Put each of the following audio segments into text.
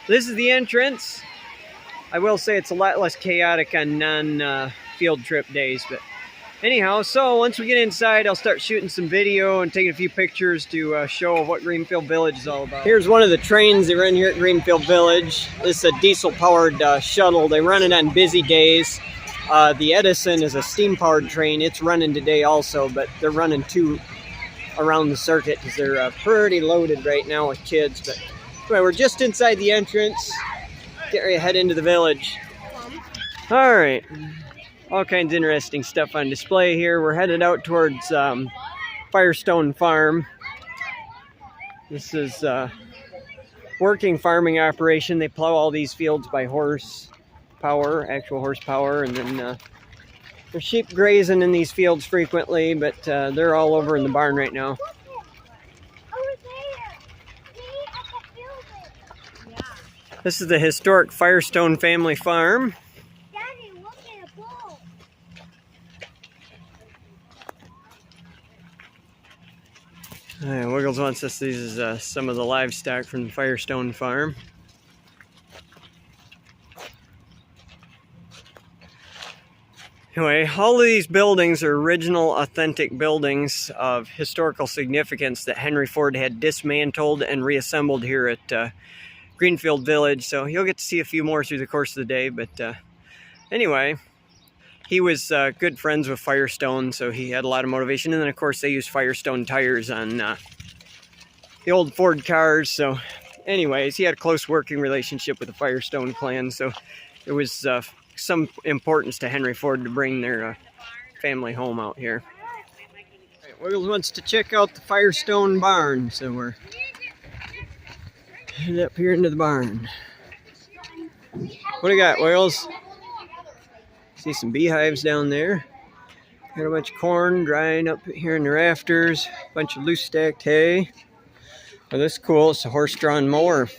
This is the entrance. I will say it's a lot less chaotic on non-field trip days, but anyhow, so once we get inside, I'll start shooting some video and taking a few pictures to show what Greenfield Village is all about. Here's one of the trains they run here at Greenfield Village. This is a diesel-powered shuttle. They run it on busy days. The Edison is a steam-powered train. It's running today also, but they're running two around the circuit because they're pretty loaded right now with kids. But anyway, we're just inside the entrance. Get ready to head into the village. All right. All kinds of interesting stuff on display here. We're headed out towards Firestone Farm. This is a working farming operation. They plow all these fields by horsepower, actual horsepower, and then there's sheep grazing in these fields frequently, but they're all over in the barn right now. This is the historic Firestone family farm. Wiggles wants us. This is some of the livestock from the Firestone farm. Anyway, all of these buildings are original, authentic buildings of historical significance that Henry Ford had dismantled and reassembled here at Greenfield Village. So you'll get to see a few more through the course of the day. But anyway, he was good friends with Firestone, so he had a lot of motivation. And then, of course, they used Firestone tires on the old Ford cars. So anyways, he had a close working relationship with the Firestone clan. So it was some importance to Henry Ford to bring their family home out here. Right, Wiggles wants to check out the Firestone barn, so we're headed up here into the barn. What do you got, Wiggles? See some beehives down there. Got a bunch of corn drying up here in the rafters. A bunch of loose stacked hay. Oh, this is cool. It's a horse-drawn mower.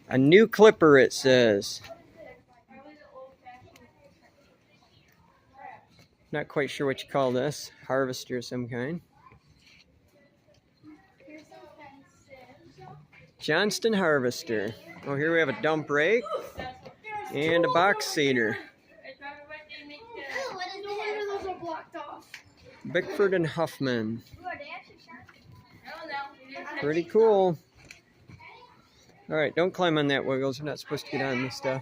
A new clipper, it says. Not quite sure what you call this. Harvester of some kind. Johnston Harvester. Oh, here we have a dump rake and a box seeder. Bickford and Huffman. Pretty cool. All right, don't climb on that, Wiggles. You're not supposed to get on this stuff.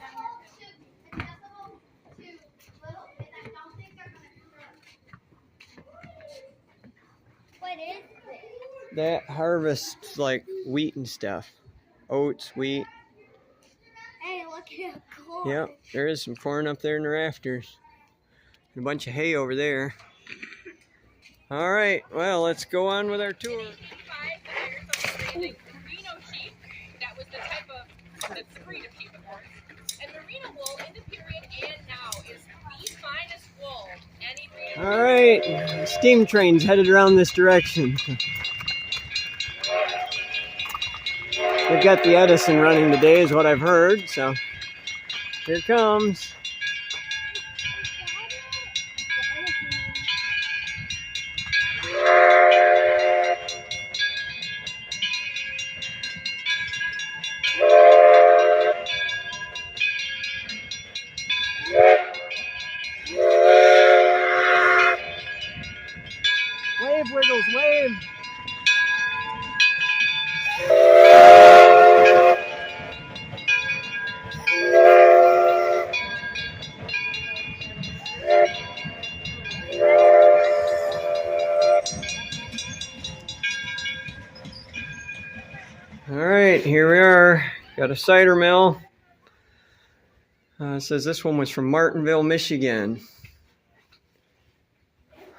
That harvests like wheat and stuff. Oats, wheat. Hey, look at corn. Yep, there is some corn up there in the rafters. And a bunch of hay over there. All right, well, let's go on with our tour. Merino sheep, that was the type of, that's the breed of sheep, of course. And merino wool in the period and now is the finest wool any breed. All right, steam train's headed around this direction. They've got the Edison running today, is what I've heard, so here it comes. Wave, Wiggles, wave! All right, here we are. Got a cider mill. It says this one was from Martinville, Michigan.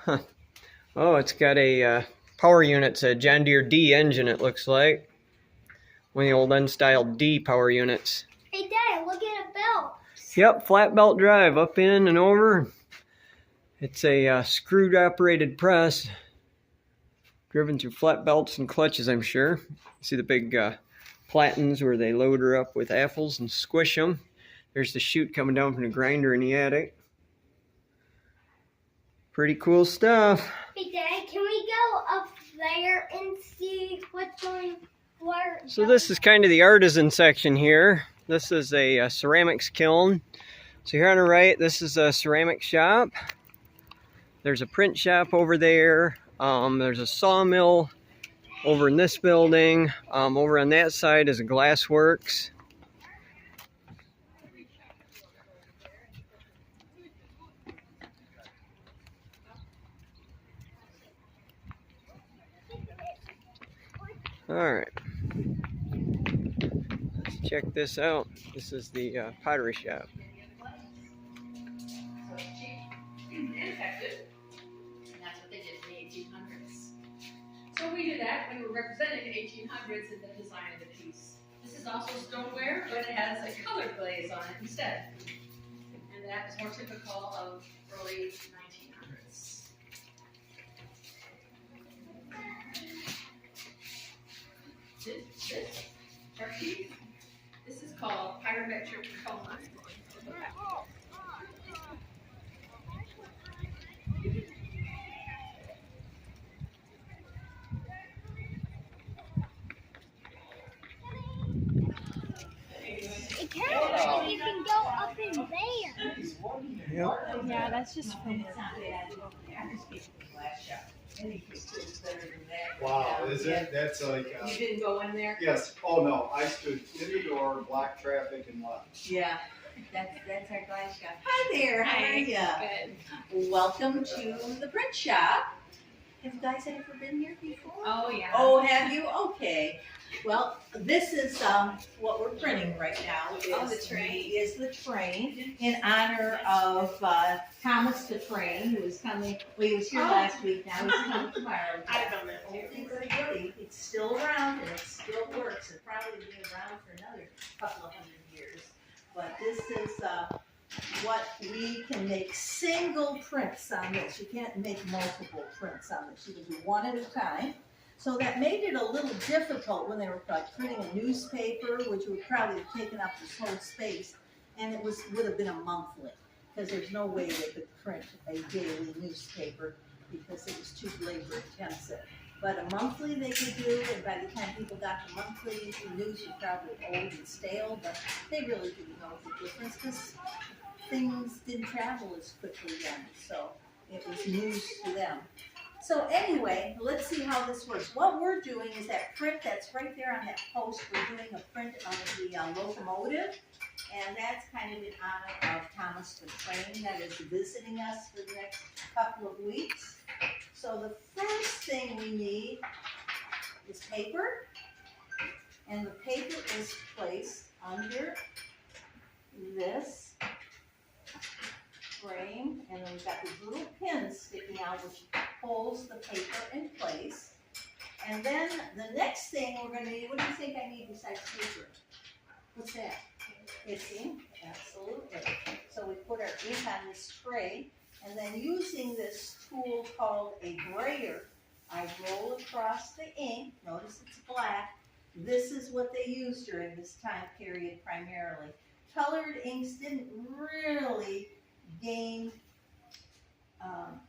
Huh. Oh, it's got a power unit. It's a John Deere D engine, it looks like. One of the old unstyled D power units. Hey, Dad, look at a belt. Yep, flat belt drive, up, in, and over. It's a screwed operated press. Driven through flat belts and clutches, I'm sure. You see the big platens where they load her up with apples and squish them. There's the chute coming down from the grinder in the attic. Pretty cool stuff. Hey, Dad, can we go up there and see what's going So this is kind of the artisan section here. This is a ceramics kiln. So here on the right, this is a ceramic shop. There's a print shop over there. There's a sawmill over in this building. Over on that side is a glass works. All right. Let's check this out. This is the pottery shop. So it's cheap and effective. And that's what they did in the 1800s. So we did that. We were representing the 1800s in the design of the piece. This is also stoneware, but it has a colored glaze on it instead. And that is more typical of early 1900s. This is called pyrometric cone. It can even go up in there. Yep. Yeah, that's just from Wow, is it? That's like, You didn't go in there? yes, oh no, I stood in the door, blocked traffic and left. Yeah, that's our glass shop. Hi there, how are ya? Good. Welcome to the print shop. Have you guys ever been here before? Oh, yeah. Oh, have you? Okay. Well, this is what we're printing right now. Oh, the train. Is the train in honor of Thomas the Train, who is coming. Well, he was here last week. Now he's coming tomorrow. I don't know. Old things are good. It's still around and it still works. It'll probably be around for another couple of hundred years. But this is what we can make single prints on this. You can't make multiple prints on this. You can do one at a time. So that made it a little difficult when they were printing a newspaper, which would probably have taken up this whole space, and it would have been a monthly, because there's no way they could print a daily newspaper because it was too labor intensive. But a monthly they could do, and by the time people got the monthly, the news was probably old and stale, but they really didn't know the difference because things didn't travel as quickly then, so it was news to them. So anyway, let's see how this works. What we're doing is that print that's right there on that post, we're doing a print of the locomotive, and that's kind of in honor of Thomas the Train that is visiting us for the next couple of weeks. So the first thing we need is paper, and the paper is placed under this frame, and then we've got these little pins sticking out which holds the paper in place. And then the next thing we're going to need, what do you think I need besides paper? What's that? It's ink, absolutely. So we put our ink on this tray, and then using this tool called a brayer, I roll across the ink. Notice it's black. This is what they used during this time period primarily. Colored inks didn't really gain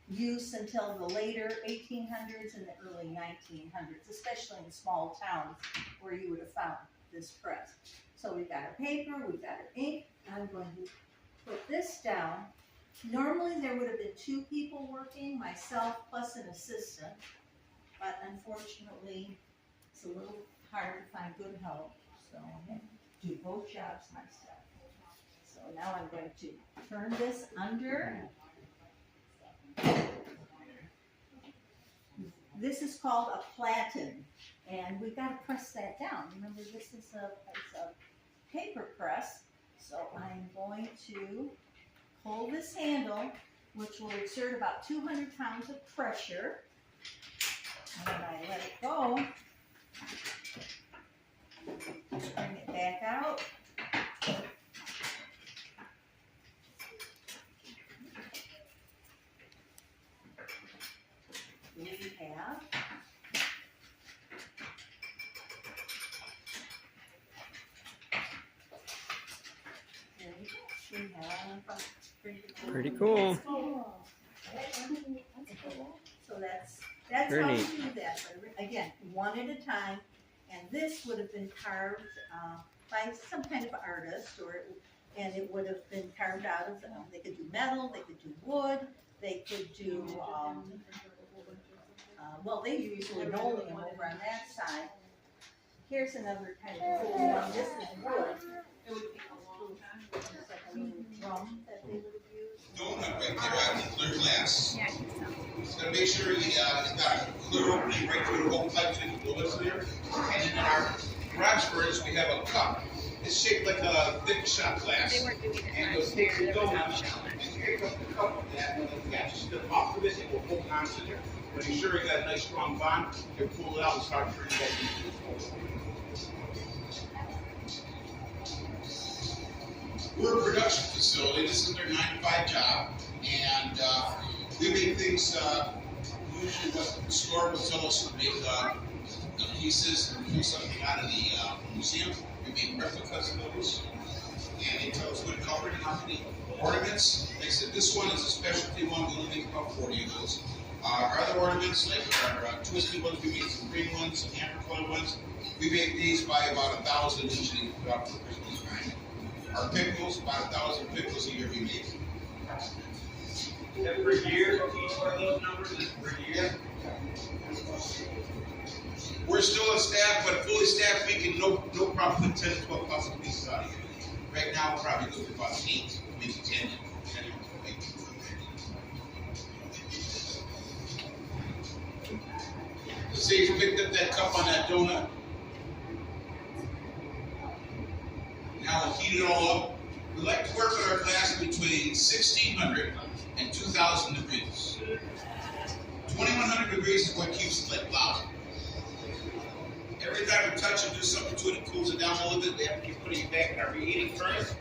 use until the later 1800s and the early 1900s, especially in small towns where you would have found this press. So we've got our paper, we've got our ink. I'm going to put this down. Normally there would have been two people working, myself plus an assistant, but unfortunately it's a little hard to find good help, so I'm going to do both jobs myself. So now I'm going to turn this under. This is called a platen, and we've got to press that down. Remember, this is a paper press, so I'm going to pull this handle, which will exert about 200 pounds of pressure, and I let it go. Bring it back out. We have Pretty cool. So that's how we do that. But again, one at a time, And this would have been carved by some kind of artist, and it would have been carved out of, they could do metal, they could do wood, they could do, well, they use linoleum over on that side. Here's another kind of cool one. This is wood. It's like a little drum that they would have used. Donut right there in clear glass. Just gotta make sure it's got a clear opening right through the whole pipe so you can blow it there. And in our garage furnace, we have a cup. It's shaped like a thick shot glass. They weren't doing it And you'll take the donut and pick up the cup of that, and then just the top of it, it will hold on to there. When you're sure you got a nice strong bond, you pull it out and start turning it back into the We're a production facility. This is their 9-to-5 job, and we make things. Usually, what the store will tell us to make pieces and do something out of the museum. We make replicas of those, and they tell us what color and how many ornaments. They said this one is a specialty one. We only make about 40 of those. Our other ornaments, like our twisted ones, we make some green ones, some amber colored ones. We make these by about 1,000 usually throughout the Christmas time. Our pickles, about 1,000 pickles a year we make. Every year, each one of those numbers is per year. We're still a staff, but fully staffed, we can no problem put 10 to 12,000 pieces out of here. Right now, we're probably good for about 8, maybe 10. Let's say you picked up that cup on that donut. Now we'll heat it all up. We like to work with our glass between 1,600 and 2,000 degrees. 2,100 degrees is what keeps it like loud. Every time we touch and do something to it, it cools it down a little bit. We have to keep putting it back in our reheating furnace.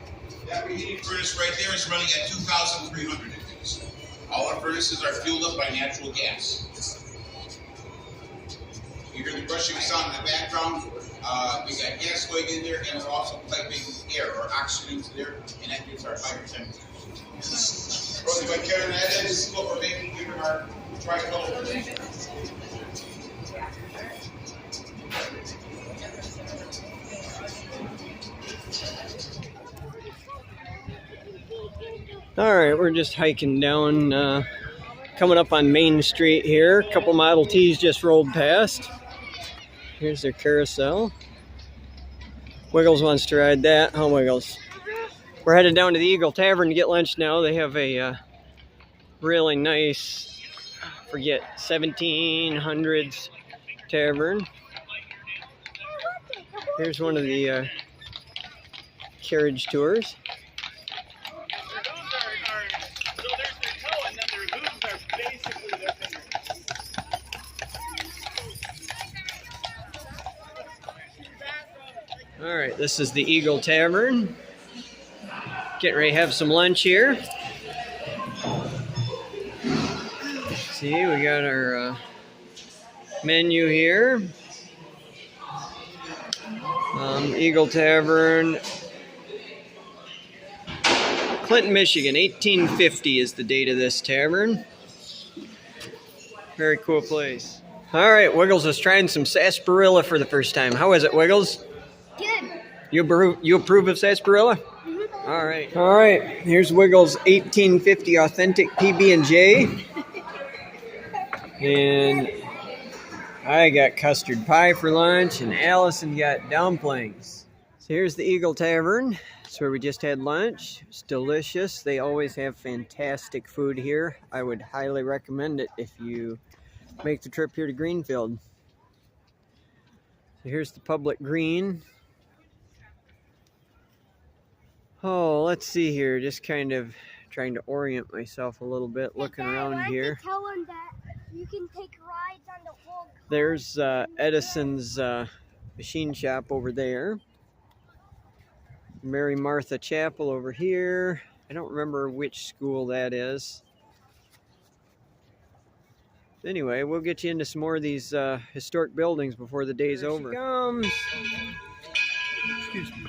That reheating furnace right there is running at 2,300 degrees. All our furnaces are fueled up by natural gas. You hear the brushing sound in the background. We got gas going in there, and we're also piping air or oxygen into there, and that gives our higher temperature. Rosie, by carrying that in, this is what we're making here in our tricolor. All right, we're just hiking down, coming up on Main Street here. A couple Model Ts just rolled past. Here's their carousel. Wiggles wants to ride that. Huh, Wiggles? We're headed down to the Eagle Tavern to get lunch now. They have a really nice, I forget, 1700s tavern. Here's one of the carriage tours. All right, this is the Eagle Tavern. Getting ready to have some lunch here. See, we got our menu here. Eagle Tavern, Clinton, Michigan, 1850 is the date of this tavern. Very cool place. All right, Wiggles is trying some sarsaparilla for the first time. How is it, Wiggles? Good. You approve of sarsaparilla? Mm-hmm. All right. Here's Wiggles' 1850 authentic PB&J, and I got custard pie for lunch, and Allison got dumplings. So here's the Eagle Tavern. That's where we just had lunch. It's delicious. They always have fantastic food here. I would highly recommend it if you make the trip here to Greenfield. So here's the public green. Oh, let's see here. Just kind of trying to orient myself a little bit, looking around here. Tell them that you can take rides on the whole car. There's Edison's machine shop over there. Mary Martha Chapel over here. I don't remember which school that is. Anyway, we'll get you into some more of these historic buildings before the day's over. Here she comes. Excuse me.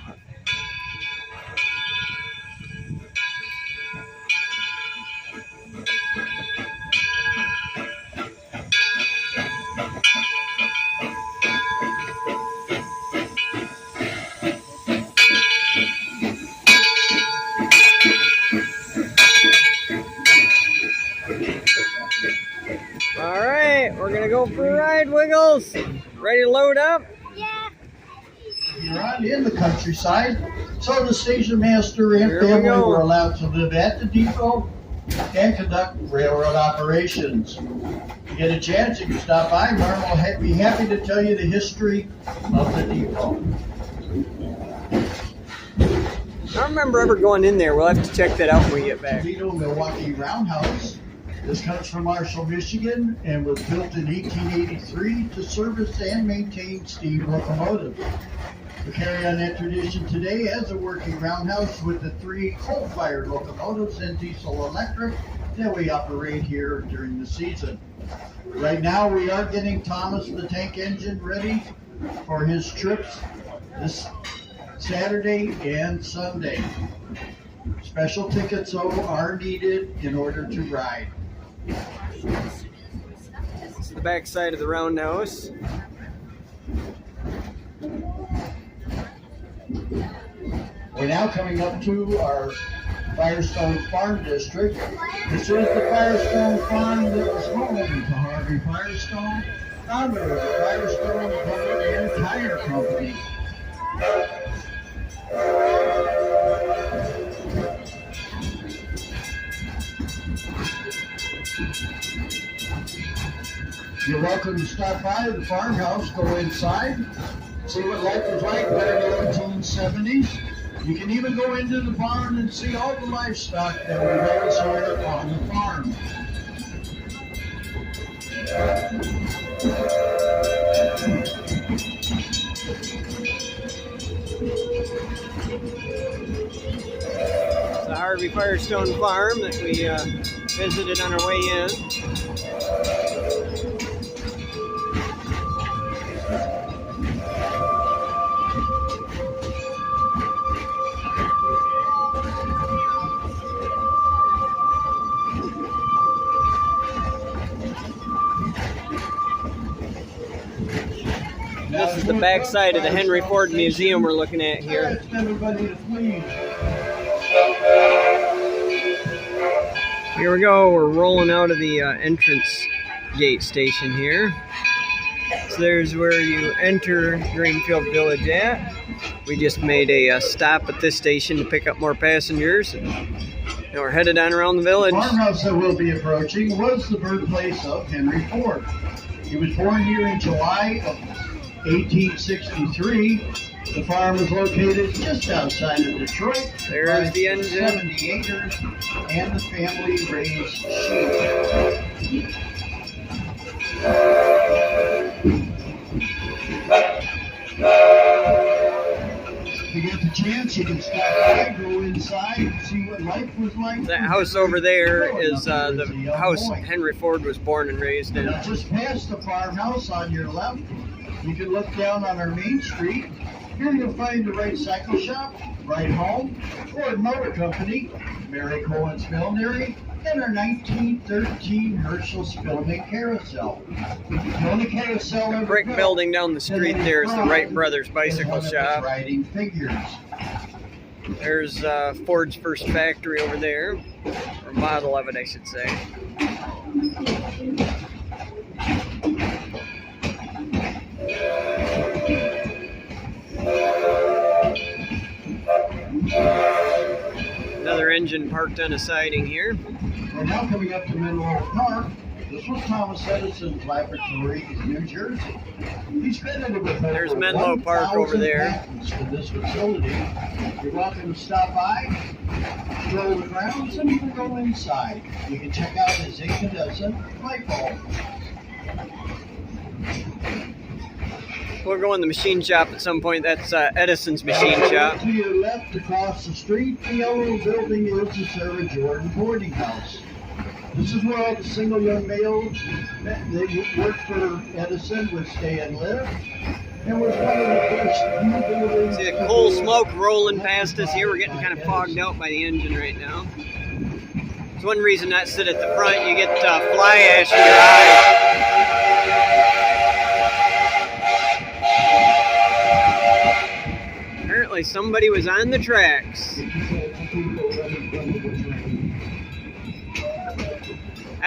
Gonna go for a ride, Wiggles? Ready to load up? Yeah. You're on in the countryside, so the station master and Here we family go. were allowed to live at the depot and conduct railroad operations. If you get a chance, you can stop by. Marm will be happy to tell you the history of the depot. I don't remember ever going in there. We'll have to check that out when we get back. Toledo Milwaukee Roundhouse. This comes from Marshall, Michigan, and was built in 1883 to service and maintain steam locomotives. We carry on that tradition today as a working roundhouse with the 3 coal-fired locomotives and diesel electric that we operate here during the season. Right now we are getting Thomas the Tank Engine ready for his trips this Saturday and Sunday. Special tickets though are needed in order to ride. It's the back side of the roundhouse. We're now coming up to our Firestone Farm District. This is the Firestone Farm that was home to Harvey Firestone, founder of the Firestone Rubber and Tire Company. You're welcome to stop by the farmhouse, go inside, see what life was like back in the 1870s. You can even go into the barn and see all the livestock that we raise here on the farm. It's the Harvey Firestone Farm that we visited on our way in. This is the back side of the Henry Ford Museum we're looking at here. Everybody to please. Here we go, we're rolling out of the entrance gate station here. So there's where you enter Greenfield Village at. We just made a stop at this station to pick up more passengers. And now we're headed on around the village. The farmhouse that we'll be approaching was the birthplace of Henry Ford. He was born here in July of 1863. The farm is located just outside of Detroit. There's the engine. 70 acres, and the family raised sheep. If you get the chance, you can stop by, go inside, and see what life was like. That house over there is the house Henry Ford was born and raised in. Now, just past the farmhouse on your left, you can look down on our main street. Here you'll find the Right Cycle Shop, Right Home, Ford Motor Company, Mary Cohen's Millinery, and our 1913 Herschel Spillman Carousel. The only carousel ever Brick built, building down the street and then there is the Wright front Brothers is Bicycle one of its Shop. riding figures. There's Ford's first factory over there, or model of it, I should say. Another engine parked on a siding here. We're now coming up to Menlo Park. This was Thomas Edison's laboratory in New Jersey. He's credited with There's over Menlo Park over 1,000 there. patents for this facility. You're welcome to stop by, stroll the grounds, and even go inside. You can check out his incandescent light bulb. We'll go in the machine shop at some point. That's Edison's machine shop. To your left, across the street, the yellow building is the Sarah Jordan boarding house. This is where all the single young males that worked for Edison would stay and live. And was one of the first new buildings. See the coal smoke rolling past us here. We're getting kind of fogged out by the engine right now. It's one reason not sit at the front. You get fly ash in your eyes. Apparently somebody was on the tracks.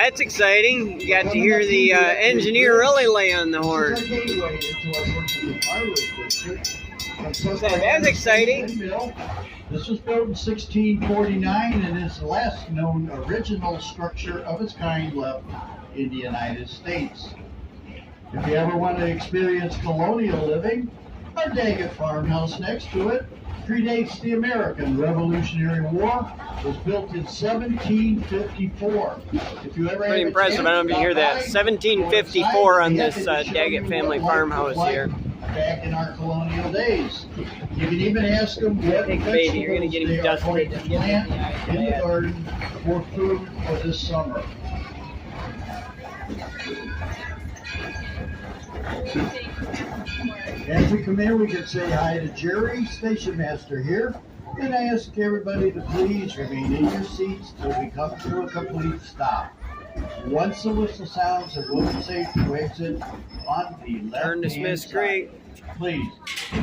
That's exciting. You got to hear the engineer really lay on the horn. This is our gateway into our Greenfield Firewood District. That's exciting. This was built in 1649 and is the last known original structure of its kind left in the United States. If you ever want to experience colonial living, our Daggett farmhouse next to it predates the American Revolutionary War. Was built in 1754. If you ever Pretty impressive. I don't know if you hear that. 1754 on this Daggett family farmhouse here. Back in our colonial days. You can even ask them what Big baby, you're gonna get him they are dusted. going to plant in the garden for food for this summer. As we come in, we can say hi to Jerry, station master here, and ask everybody to please remain in your seats till we come to a complete stop. Once the whistle sounds, it will be safe to exit on the left-hand Turn to Smith's side. Creek. Please,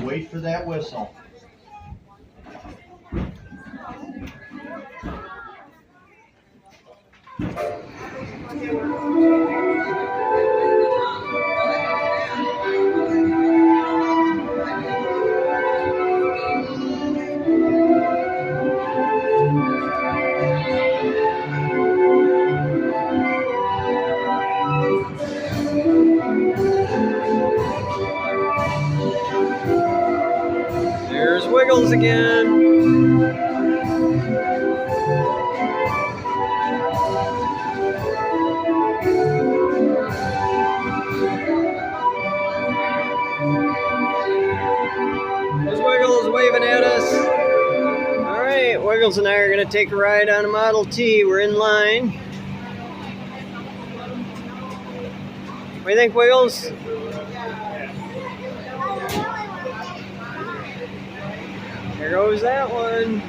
wait for that whistle. There's Wiggles again. There's Wiggles waving at us. All right, Wiggles and I are going to take a ride on a Model T. We're in line. What do you think, Wiggles? There goes that one.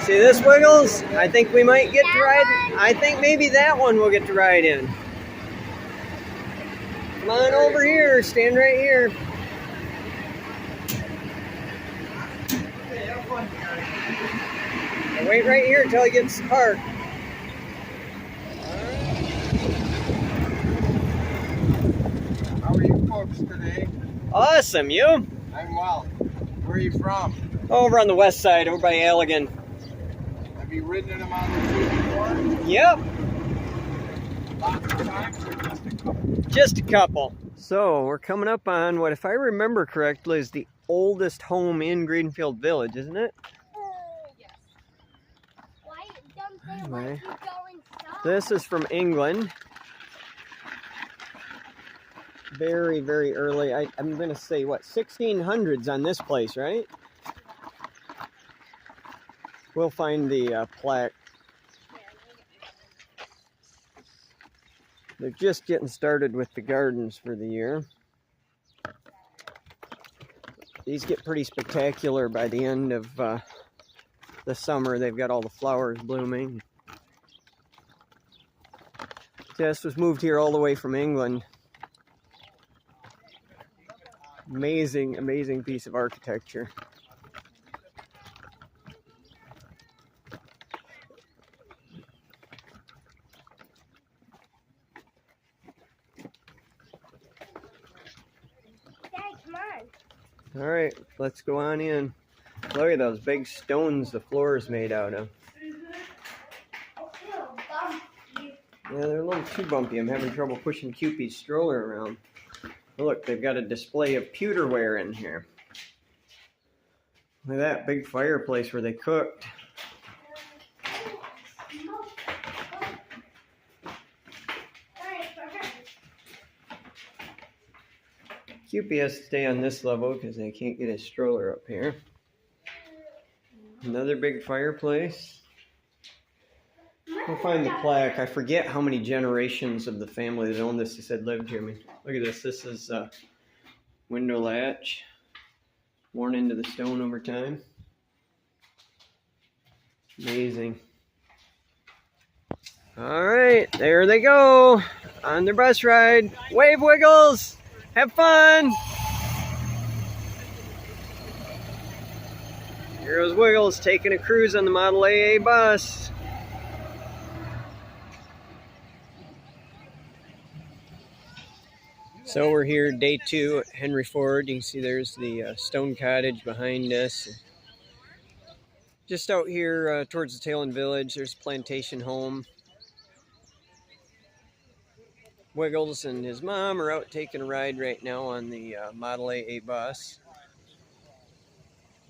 See this, Wiggles? I think we might get to ride. I think maybe that one we'll get to ride in. Come on over here. Stand right here. And wait right here until he gets parked. How are you folks today? Awesome, you? I'm well. Where are you from? Over on the west side, over by Allegan. Have you ridden in a Model T before? Yep, Lots of times or just a couple? just a couple. So we're coming up on what, if I remember correctly, is the oldest home in Greenfield Village, isn't it? Why don't they Anyway, let you go inside? this is from England. Very, very early. I'm going to say, what, 1600s on this place, right? We'll find the plaque. They're just getting started with the gardens for the year. These get pretty spectacular by the end of the summer. They've got all the flowers blooming. This was moved here all the way from England. Amazing, amazing piece of architecture. Dad, come on. All right, let's go on in. Look at those big stones the floor is made out of. Yeah, they're a little too bumpy. I'm having trouble pushing Cupid's stroller around. Oh, look, they've got a display of pewterware in here. Look at that big fireplace where they cooked. Cupid has to stay on this level because they can't get his stroller up here. Another big fireplace. We'll find the plaque. I forget how many generations of the family that owned this, they said, lived here. I mean, look at this. This is a window latch worn into the stone over time. Amazing. All right, there they go on their bus ride. Wave, Wiggles. Have fun. There goes Wiggles taking a cruise on the Model AA bus. So we're here day 2 at Henry Ford. You can see there's the stone cottage behind us. Just out here towards the tail end village, there's Plantation Home. Wiggles and his mom are out taking a ride right now on the Model AA bus.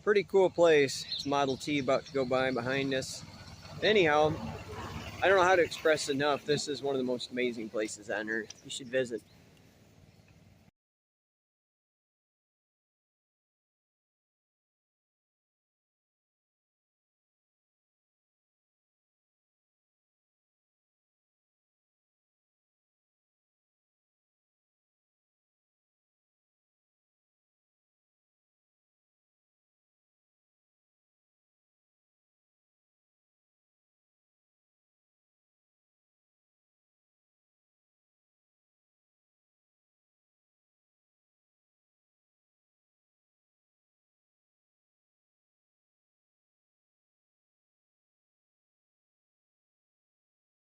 Pretty cool place. It's Model T about to go by behind us. Anyhow, I don't know how to express enough. This is one of the most amazing places on earth. You should visit.